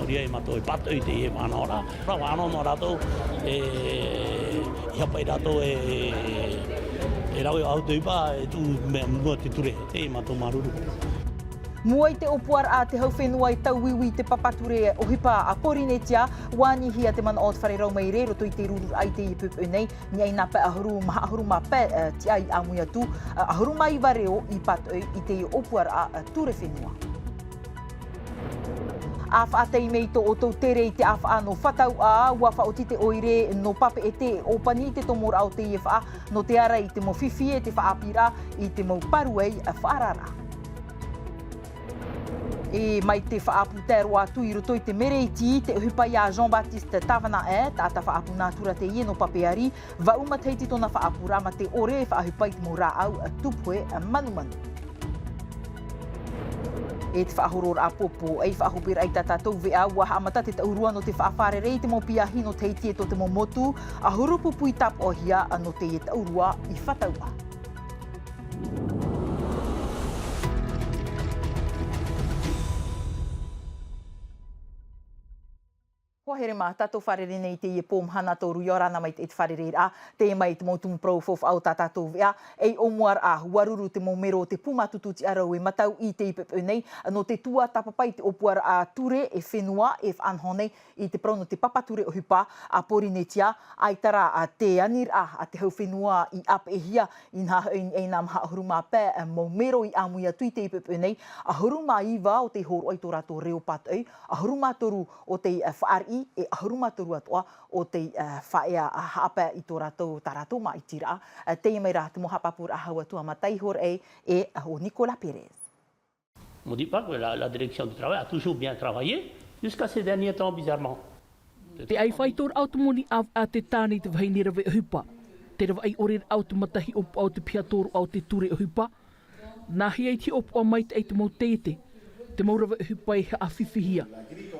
moria e mato e pato i te e manora. Ra wano no rato ia pai rato e rau au te ipa e tu me mua te ture te mato maruru. Mua i te opuar a te hau whenua i tauiwi te papature o hipa a Porinetia, wani hia te mana o te whare mai re, roto i te ruru ai te ipupu nei, ni ai napa ahuru ma pe ti ai a muia tu, ahuru mai wareo i pato i te opuar a ture whenua. A whaatei mei to o tau tere i te a whaano whatau a ua whaotite oire no pape e te opani te tomora o te i wha, no te ara i te mo whiwhi e te whaapira i te mo paruei a whaarara. E mai te whaapu te roa atu i roto i te mere i ti, te uhipai a Jean-Baptiste Tavana tāta whaapu nātura te ie no papeari, wa umateiti tona whaapu rama te ore e whaahupai te mo rā au tupue manumanu. E te whaahoror a popo, ei whaahopira i tātou vea, ua haamata te taurua no te whaafare rei te mo piahi no te itie to te mo motu, a hurupupu i tap o hia no te e taurua i whataua. Here mā, tātou wharere nei te ie pōm hana tōru i orana mai te wharere a, te mai te mautumu profof au tātou vea, ei omuar a huaruru te momero te pumatutu ti arau e matau i te ipepe nei, no te tua tapapai te opuar a ture e whenua e whanhone i te prono te papature o hupa a Porinetia, ai tara a te anir a te hau whenua i ap e hia i nā e nā maha ahuruma pē momero i amuia tui te ipepe nei, ahuruma iwa o te horo ai tō rato reo patau, ahuruma toru o te whaari e ahuruma toru atoa o te whaea a hapa i tō rātou tā rātou ma i tira. Te mai rā te mohapapura a haua tua mataihor e o Nicolas Pérez. On ne dit pas que la direction du travail a toujours bien travaillé, jusqu'à ces derniers temps, bizarrement. Te ai whaitor automoni a te tāne te whaini rawe o hupa. Te rawa ai orer automatahi opo au te piatoro au te ture o hupa. Nā hi ai ti opo mai te ei te mau teete. Te mau rawe o hupa e a whiwhihia.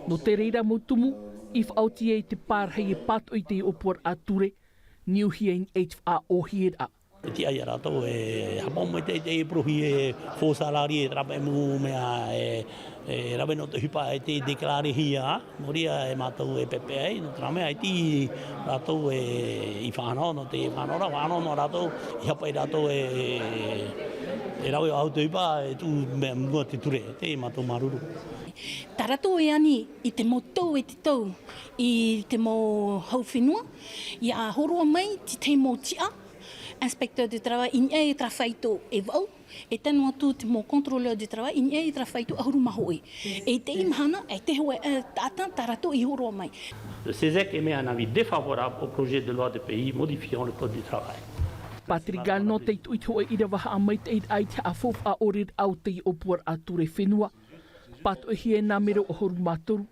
No te reira mo tumu, i whaoti e te pārhei e pato i te opuar a ture, niu hien HFA o hiera. Ti ai rato e hapon mai te prohi e fo salari e trape mu mea e rawe no te hipa e te deklare hia, moria e mātou e pepe ai, no trame ai ti rato e i whanau no te whanau whanau no rato, i hapa i rato e rawe au te hipa e tu mea mua te ture, te mātou maruru. Tarato e ani i te mo tau e te tau, i te mo hau whenua, i a horoa mai ti te mo tia, inspecteur de travail, in e trafeito e wau, e tenu atu te mo contrôleur de travail, in e trafeito a huru mahoi. E te imhana, e te hoa tata tarato i horoa mai. Le CESEC émet un avis défavorable au projet de loi de pays modifiant le code du travail. Patrigal no te ituitu e ira waha a mai te ai te a fof a orir au te i opuar a ture whenua. Pato hie nā mero o horu mātoru,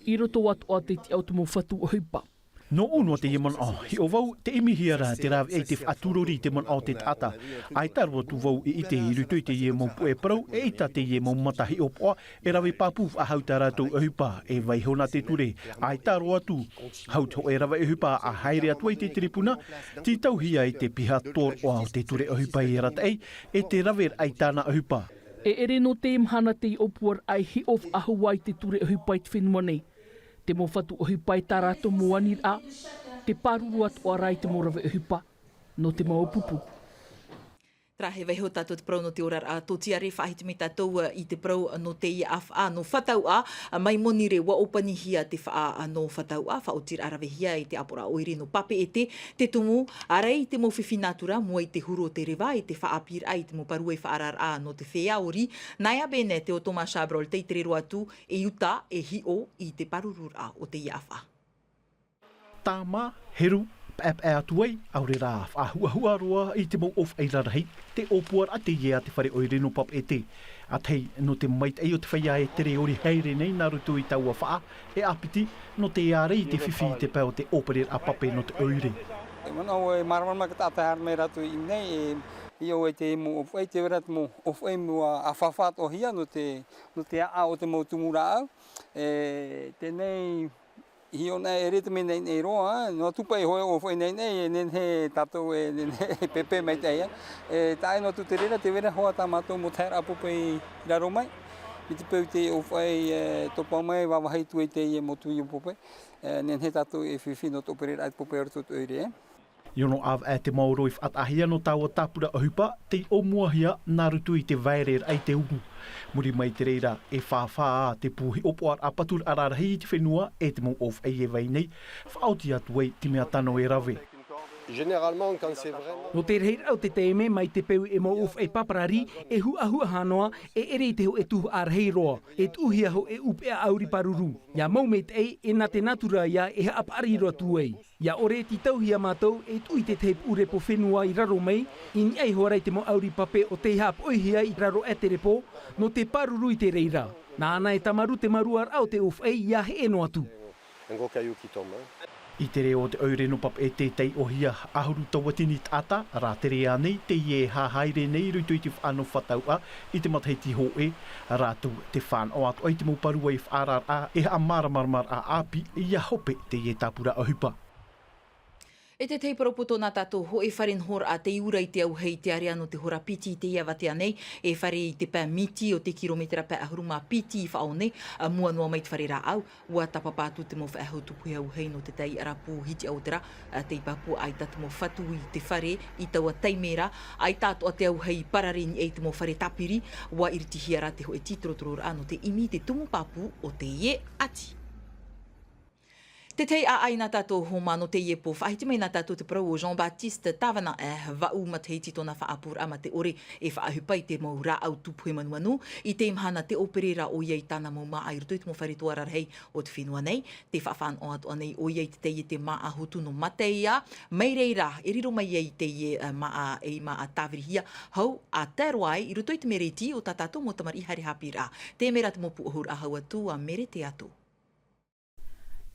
i roto atu a te ti au te mo whatu o hupa. No uno te iemon o, hi o vau te imi hiara te rawe e te whaturori te mon o te tata. Ai tarwa tu vau i te i rutu te ie mō pue parau, e ita te ie mō matahi o poa, e rawe papuf a hau taratou o hupa, e vai hona te ture. Ai tarwa tu, hau to e rawe o hupa a haere atua i te tiripuna, ti tauhia i te piha tōr o au te ture o hupa i rata ei, e te rawe ai tāna o hupa. E ere no te imhana te i opuar ai hi of ahuai te ture o hupa i te whenua nei. Te mo whatu o hupa i tā rātou moanir a, te paruru atu o rai te mo rawe o hupa, no te mau pupu. Trahe vai ho tātou te prau no te orar a tō tiare whahitumi tātou i te prau no te ia a no whatau a, mai moni re wa opani hia te wha no whatau a, whaotir arawe hia i te apora oire no pape e te tumu, arei te mo whiwhi nātura mua i te huro te rewa, i te whaapir ai te mo parua i whaarar a no te whea ori, nai a bene te o Thomas Chabrol te rero atu e uta e hi o i te parurur a o te ia a. Tāma, heru, ap e atuai, aure rā, whahua roa i te mau of ai rarahei, te opuar a te ia te whare oire no pap e te. A tei, no te mait ei o te whaia e tere ori heire nei nā rutu i taua wha, e apiti, no te iarei te whiwhi te pēo te operer a pape no te oire. E mana o e maramama ka tātai har mei ratu i nei, i o e te mo of ei te wera te mo of ei mo a whawhat o hia no te a o te mo tumura au. Te nei, hi ona e rete me nei roa, no tupa e hoi o foi nei nen he tatou e nen he pepe mai te ia. E tae no tu te rera te vera hoa tā mātou mo taira apupe i raro mai. te peu te o whai topa mai wawahai tue te i mo tui o pope. Nen he tatu e whiwhino to opere ai pope orto to ere. Iono av e te mauro i whatahia no taua tapura o hupa, te o muahia nā rutu i te vairer ai te ungu. Muri mai te reira e whawhaa te puhi opoar a patur ararahi i te whenua e te mo of e vai nei, whaoti atu ei te mea tano e rawe. No te rei au te teime mai te peu e mo of e paparari e hua hanoa e ere te ho e tuhu arhei roa, e tuhia ho e upea auri paruru. Ia maumeit ei e na te natura ia e apari roa tu ei. Ia ore ti tauhia mātou e tui te teip ure po whenua i raro mei, i niai hoarei te mo auri pape o te hap oihia i raro e te repo, no te paruru i te reira. Nā ana e tamaru te maruar au te of ei ia he eno atu. I te reo te aure no pap e te tei o hia ahuru tawatini tata, rā te rea nei, te ie hahaire nei rutu i te whano whataua, i te matahiti ho e, rātu te whan o atu, ai te mauparua i whaarar a, e a maramarmar a api, i a hope te ie tapura a hupa. E te teiparopoto nā tātou ho e wharen hor a te iura i te au hei te are ano te hora piti i te ia watea nei, e whare i te pā miti o te kilometera pā ahuruma piti i whao nei, mua noa mai te whare rā au, ua tapapātu te mo whaahau tupu au hei no te tei arapu hiti au tera, te ipapu ai tatu mo whatu i te whare i taua teimera, ai tātu a te au hei parareni e te mo whare tapiri, ua iriti hiara te ho e titorotoro ano te imi te tumu papu o te ie ati. Te tei a ai nā tātou homa no te iepo, whaiti mai nā tātou te parau o Jean-Baptiste Tawana wau matahiti tōna whaapur ama te ore e whaahupai te mau rā au tupu e manuanu, i te imhana te operera o iei tāna mau maa i rutu i te mo whare tuara rei o te whenua nei, te whaafan o atu anei o iei te tei te maa hutu no mateia, mei reira, e riro mai iei te ie maa e maa tāwirihia, hau a Teroai i rutu i te mereti o tā tātou mo tamari hari hapi rā, te mera te mopu ohur a hau atu a mere te atu.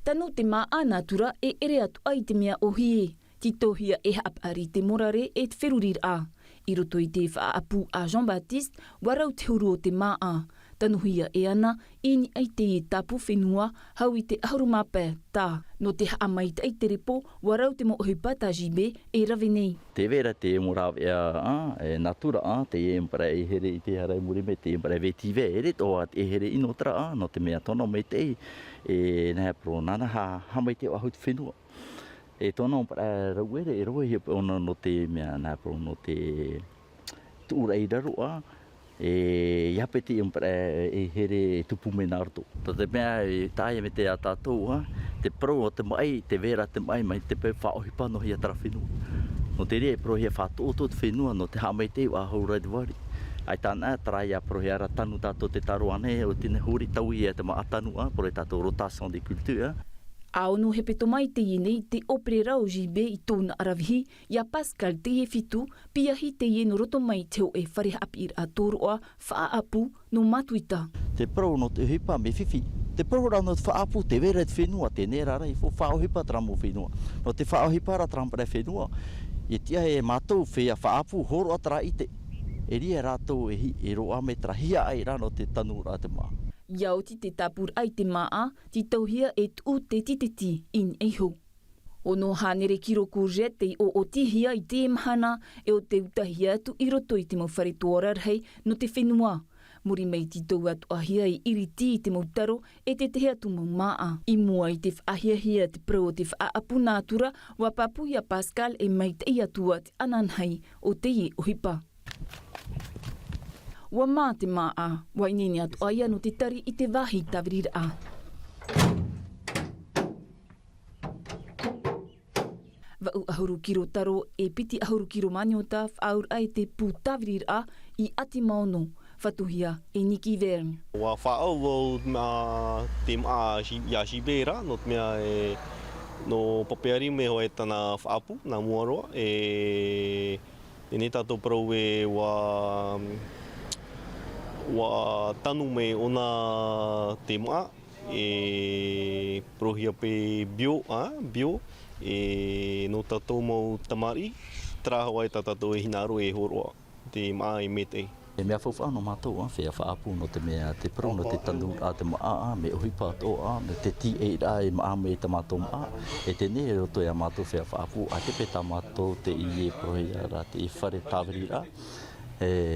Tanu te maa anatura e ere atu ai te mea ohie. Titohia e hapari te morare e te wherurir a. I roto i te whaapu a Jean-Baptiste, warau te huru o te maa. Tanuhia e ana, ini ai te e tapu whenua, hau i te ahurumapē tā. No te haamaita ai te repo, warau te mo ohipa tā jibe e rawe nei. Te vera te moraw e natura te e mpara e here i te harai muri me te mpara veti ve ere toa e here inotra no te mea tono me te e nea pro nana ha mai te wahu te whenua. E tono mpara rauere e roe hi ona no te mea nea pro no te tuura i raroa e iapeti mpara e here tupu me narto. Te mea e taia me te atatou te pro o te mai, te vera te mai te pe whaohipa no hi atara whenua. No te rea pro hia whātoto te whenua no te hamai te wa haura te wari. Ai tāna traia pro hia ara tanu tātou te taro ane o tine huri tau i te maa tanua pro e tātou rotation de culture. Aono he peto mai te ienei te operera o jibe i tōna arawihi, ia Pascal te e fitu, piahi te ie no roto mai teo e whare hapi a tōroa, whaapu no matuita. Te pro no te hipa me whiwhi. Te pro no te whaapu te vera te whenua, te nera rei, fo whaohipa tramo whenua. No te whaohipa ra trampere whenua, e tia e mātou whea whaapu horo atara i te. E ria rātou e hi, e roa me trahia ai rano te tanu rā te maa. Iauti te tapur ai te maa, ti tauhia e tu te tititi in e ho. O no hanere kiro courgette o otihia i te mahana e o te utahia atu i roto i te mau whare tuara rei no te whenua. Muri mei ti tau atu ahia i iriti i te mautaro e te tehe atu mau maa. I mua i te whaahiahia te pro o te whaapu nātura wa papu ia Pascal e mei te iatua te ananhai o te ie ohipa. Wa mā te maa, wa inene atu aia no te tari i te wahi tawirira a. Wau ahuru kiro taro e piti ahuru kiro maniota whaur ai te pū tawirira a i ati maono, whatuhia e Nikki Verne. Wa whaau wau te maa ia Jibera, no te mea e no papeari me hoa e tana whaapu, na muaroa, e ne tātou parau e wa tanu me ona te maa e prohia pe bio e no tātou mau tamari trahawai tātou e hinaro e horoa te maa e metei. E mea whawha no mātou whea whaapu no te mea te pro no te tanu a te maa me ohipa toa me te ti e ra e maa me te mātou maa e te ne roto e a mātou whea whaapu a te peta mātou te ie prohia ra te i whare tāwiri ra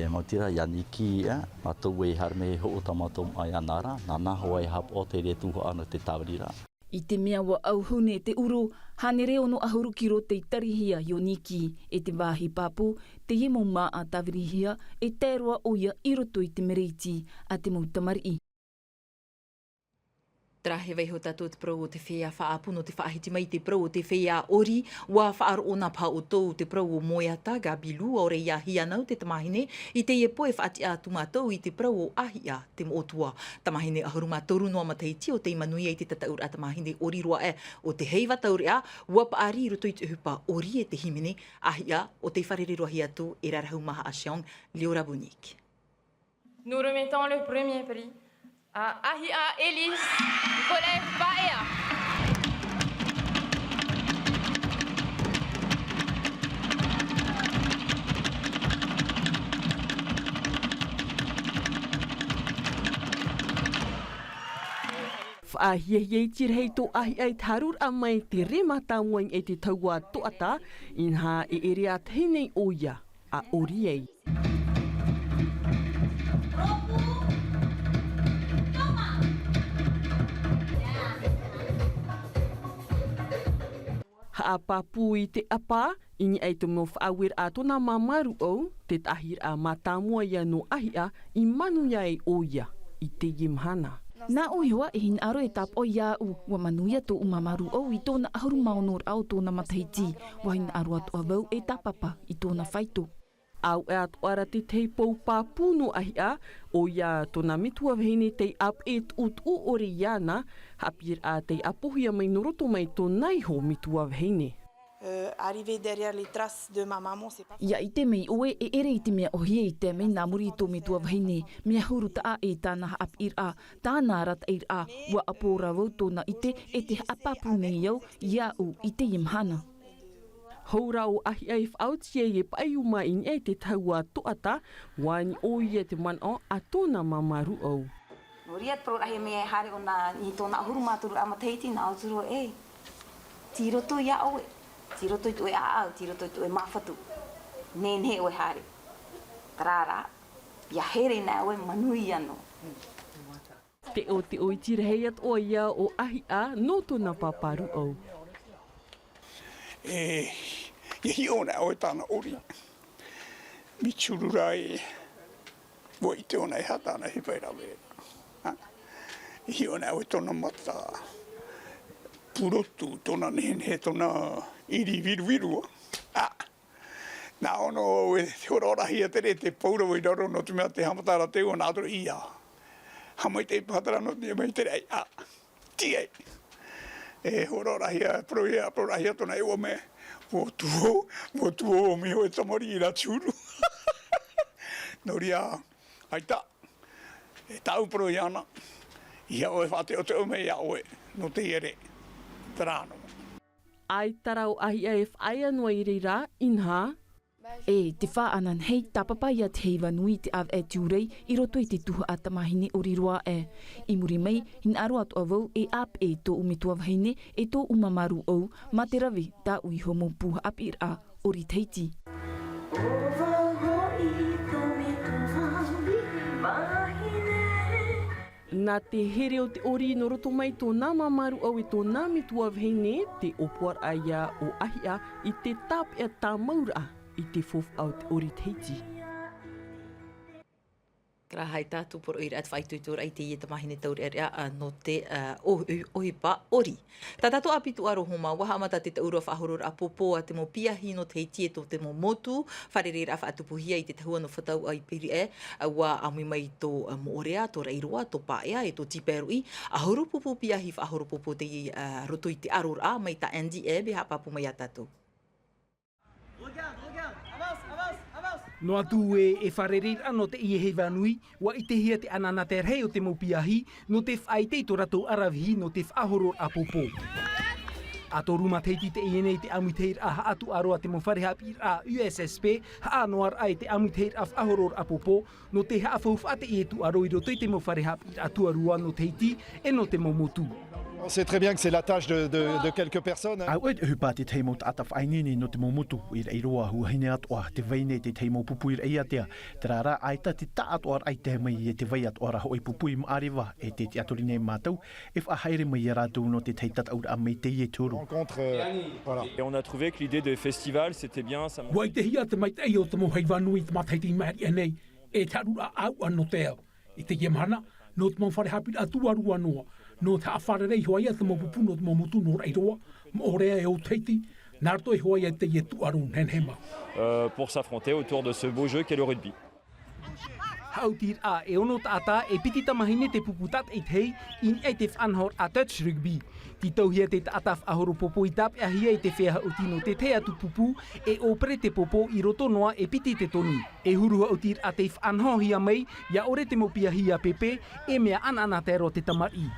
Mau tira Yaniki, mātou e harme ho o tamatou mai anara, nana hoa e hap o te re tuho ana te tawarira. I te mea wa auhune te uru, hane reo no ahuru ki ro te tarihia Yoniki e te wāhi papu, te iemo maa tawarihia e tēroa o ia i roto i te meriti a te mautamari. Trahe wei ho tātou te prau o te whea whaapuno te whaahiti mai te prau o te whea ori wa whaaro o nā pā o tōu te prau o Moeata Gabilu o rei a hia nau te tamahine i te iepoe whaati atu mātou i te prau o ahia te mootua. Tamahine ahuru mātoru noa mataiti o te imanui e te tataur a tamahine ori roa e o te heiwa tauri a wapa ari roto i te hupa ori e te himene ahia o te wharere rohi atu e rarahau maha a Siong Liora Bonique. Nous remettons le premier prix à Ahia Elise Nicolas Baea. Whaahiahiei tirhei tō ahi ai tarur a mai te remata ngoing e te taua toata inha e ere a teinei o ia a oriei. Ha papu i te apa, ini ai te mo whaawir a tōna mamaru au, te tahir a matamua ia no ahia i manu ia e o ia, i te yimhana. Nā oiwa e hin aro e tap o ia u wa manuia tō umamaru au i tōna aharu maonor au tōna matahiti, wa hin aro atu avau e tapapa i tōna whaito. Au e atu ara te teipou papu no ahia, o ia tōna mitua vehine te ap e ut u ore iana, hapir a te apohia mai noroto mai tō naiho mitua vehine. Arrivé derrière les traces de ma maman, c'est pas... Ia i te mei oe e ere i te mea ohia i te mei nā muri i tō mitua vahine, mea huru ta a e tāna ap ir a, tāna rat ir a, wa apora wau tōna i te apapu nei au, ia u i te imhana. Haura o ahi ai whautia e pai uma in e te taua toata, wani o ia te man o a tōna mamaru au. Noriat pro ahi mea hare o nā i tōna ahuru māturu a mataiti nā auturo e. Tiroto ia oe. Tiroto i tu e aau, tiroto i tu e mawhatu. Nene oe hare. Tarara, ia here nā oe manui anō. Te o tirehei at o ia o ahi a no tōna paparu au. Hi ona o tāna ori. Michurura e wo i te ona e hatana hi pai rawe. Hi ona o tōna mata purotu, tōna nehe tōna iri viru. Nā ono e te ora hi a tere te paura o i raro no te mea te hamatara te o nādoro ia. Hamai te patara no te mai tere ai. Tiei. E horora hia proia tona e o me mo tuo o mi ho e tamari i la churu. Noria aita e tau proiana ia o e whate o te o me ia oe no te ere tarano. Ai tarau ahi e whai anua i reira inha. E te wha anan hei tapapa ia te heiwa nui te av e tiurei i roto i te tuha a tamahine o riroa e. I muri mai, hin aro atu avau e ap e tō umitua wahine e tō umamaru au ma te rawe tā ui homo puha ap ir a ori teiti. Nā te here o te ori no roto mai tō nā mamaru au e tō nā mitua wahine te opoar aia o ahia i te tap e tā maura i te fof au te ori teiti. Kra hai tātou por oira at whaituitura i te ie tamahine tauri area no te ohipa ori. Tā tātou apitu aro homa, waha amata te taurua whahorora a popo a te mo piahi no te heiti e tō te mo motu, wharerera whaatupuhia i te tahua no whatau ai piri e, wa amui mai tō moorea, tō reiroa, tō paea e tō tiperui, a horopopo piahi whahoropopo te roto i te arora mai ta Andy e beha papu mai a tātou. No atu e wharerir ano te ie hei wanui, wa i te hia te anana te rei o te mopiahi, no te whai te to ratou aravihi no te whahoro a popo. A tō ruma teiti te ienei te amuteir a haatu aroa te mowhareha pir a USSP, haa noar ai te amuteir a whahoro a popo, no te haa whauwhate i e tu aroi roto i te mowhareha pir a tuarua no teiti, e no te momotu. On sait très bien que c'est la tâche de quelques personnes. Au e hupa te teimo tata whainini no te momutu i rei roa hua hine atoa te veine te teimo pupui rei atea. Te rara aita te ta atoa ai te mai e te vei atoa hoi pupui maarewa e te atorine mātou e whahaere mai a rātou no te teitat aura mei te ie turu. Et on a trouvé que l'idée des festivals c'était bien. Wai te hia te mai te o te mohei wanui te mataiti mari enei e tarura au ano teo. I te iemhana, no te mau whare hapi atua rua noa. No te awharerei hoa ia te mau pupu no te mau mutu no reiroa, mo rea e o teiti, narto e hoa ia te ie tuaru nenhema. Pour s'affronter autour de ce beau jeu qu'est le rugby. Hautir a e ono tata e piti tamahine te puputat e tei in e te whanhor a touch rugby. Ti tauhia te ataf ahoro popo i tap e ahia e te whea o tino te te atu pupu e opere te popo i roto noa e piti te toni. E hurua autir a te whanhohia mai ia ore te mopia hia pepe e mea anana te ro te tamari.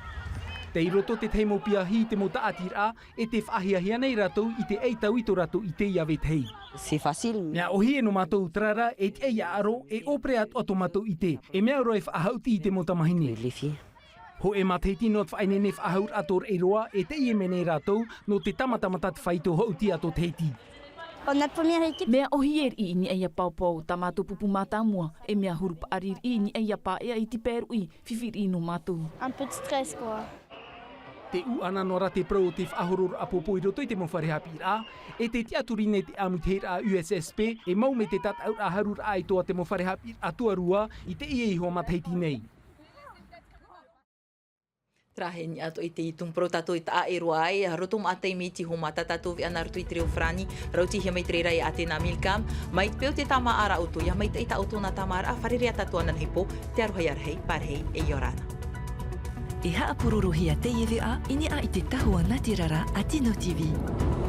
Te roto te teimo pia hi te mota atira e te whahiahia nei ratou i te eitau i to ratou i te iawe tei. C'est facile. Mea ohi e no mātou trara e te eia aro e opre atu ato mātou i te. E mea oro e whahauti i te mota mahini. Ho e mateiti no te whainene whahaur ator e roa e te ie mene ratou no te tamatamata te whaito hauti ato teiti. Mea ohier i ni eia paupau ta mātou pupu mātamua e mea hurupa arir i ni eia pā ea i ti peru i whiwhir i no mātou. Un peu de stress quoi. Te u ana nora te pro te whahoror a popo i roto i te mawhare hapi rā, e te tiaturine te amuteir a USSP e mau me te tat au a harur a i toa te mawhare hapi a tuarua i te ie i hoa mataiti nei. Traheni ato i te itung pro tato i ta aeroa ai, roto ma atei me ti homa tatato vi anar tu i treo frani, rauti hia mai trera i ate na milkam, mai peo te tama ara auto, ia mai te ita auto na tama ara, wharerea tato anan hipo, te aruhai arhei, parhei e Iorana. E haapururu hia te iwi a, ini a i te tahua Natirara a Tino TV.